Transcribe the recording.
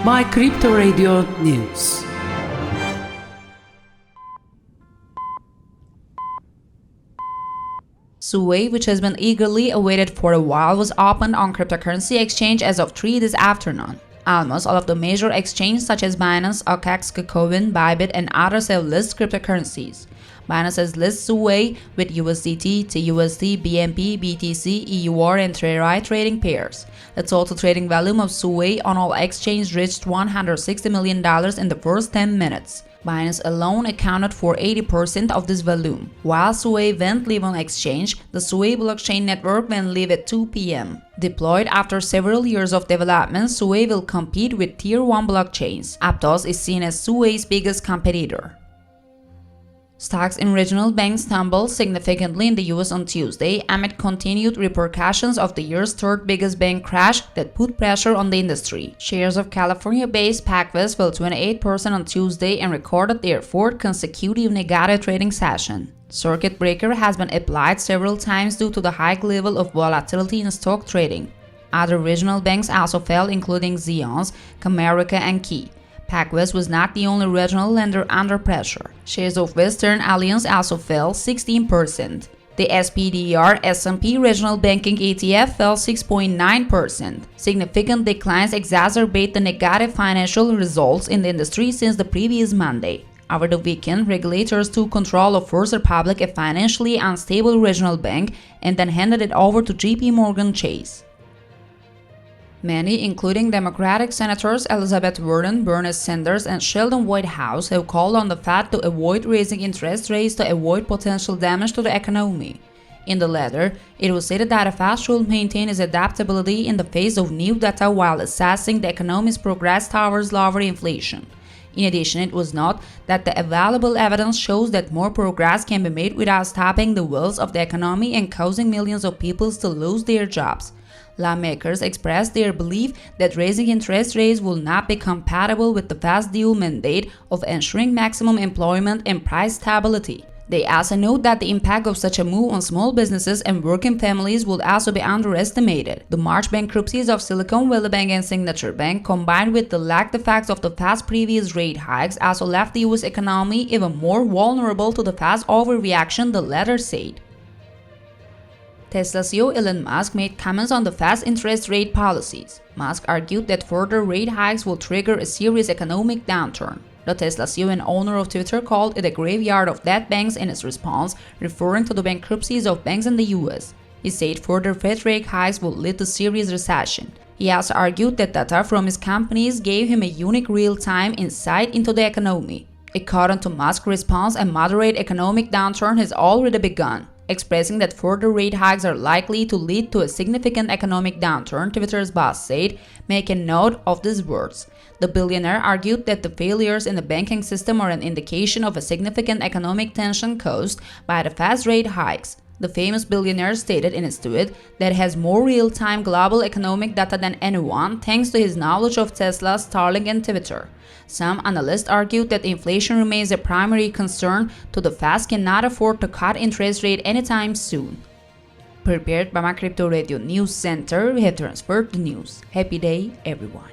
My Crypto Radio News. Sui, which has been eagerly awaited for a while, was opened on cryptocurrency exchange as of 3 this afternoon. Almost all of the major exchanges such as Binance, OKX, KuCoin, Bybit, and others have listed cryptocurrencies. Binance has listed Sui with USDT, TUSD, BNB, BTC, EUR, and Terra trading pairs. The total trading volume of Sui on all exchanges reached $160 million in the first 10 minutes. Binance alone accounted for 80% of this volume. While Sui went live on exchange, the Sui blockchain network went live at 2 p.m. Deployed after several years of development, Sui will compete with Tier 1 blockchains. Aptos is seen as Sui's biggest competitor. Stocks in regional banks tumbled significantly in the US on Tuesday amid continued repercussions of the year's third biggest bank crash that put pressure on the industry. Shares of California-based PacWest fell 28% on Tuesday and recorded their fourth consecutive negative trading session. Circuit breaker has been applied several times due to the high level of volatility in stock trading. Other regional banks also fell, including Zions, Comerica, and Key. PacWest was not the only regional lender under pressure. Shares of Western Alliance also fell 16%. The SPDR S&P Regional Banking ETF fell 6.9%. Significant declines exacerbate the negative financial results in the industry since the previous Monday. Over the weekend, regulators took control of First Republic, a financially unstable regional bank, and then handed it over to JP Morgan Chase. Many, including Democratic Senators Elizabeth Warren, Bernie Sanders, and Sheldon Whitehouse, have called on the Fed to avoid raising interest rates to avoid potential damage to the economy. In the letter, it was stated that the Fed should maintain its adaptability in the face of new data while assessing the economy's progress towards lower inflation. In addition, it was noted that the available evidence shows that more progress can be made without stopping the wheels of the economy and causing millions of people to lose their jobs. Lawmakers expressed their belief that raising interest rates will not be compatible with the Fed's dual mandate of ensuring maximum employment and price stability. They also note that the impact of such a move on small businesses and working families would also be underestimated. The March bankruptcies of Silicon Valley Bank and Signature Bank, combined with the lagged effects of the Fed's previous rate hikes, also left the US economy even more vulnerable to the Fed's overreaction, the letter said. Tesla CEO Elon Musk made comments on the Fed's interest rate policies. Musk argued that further rate hikes will trigger a serious economic downturn. The Tesla CEO and owner of Twitter called it a graveyard of dead banks in its response, referring to the bankruptcies of banks in the US. He said further Fed rate hikes will lead to serious recession. He also argued that data from his companies gave him a unique real-time insight into the economy. According to Musk's response, a moderate economic downturn has already begun. Expressing that further rate hikes are likely to lead to a significant economic downturn, Twitter's boss said, "Make a note of these words." The billionaire argued that the failures in the banking system are an indication of a significant economic tension caused by the fast rate hikes. The famous billionaire stated in his tweet that he has more real-time global economic data than anyone thanks to his knowledge of Tesla, Starlink, and Twitter. Some analysts argued that inflation remains a primary concern, so the Fed cannot afford to cut interest rate anytime soon. Prepared by my Crypto Radio News Center, we have transferred the news. Happy day, everyone.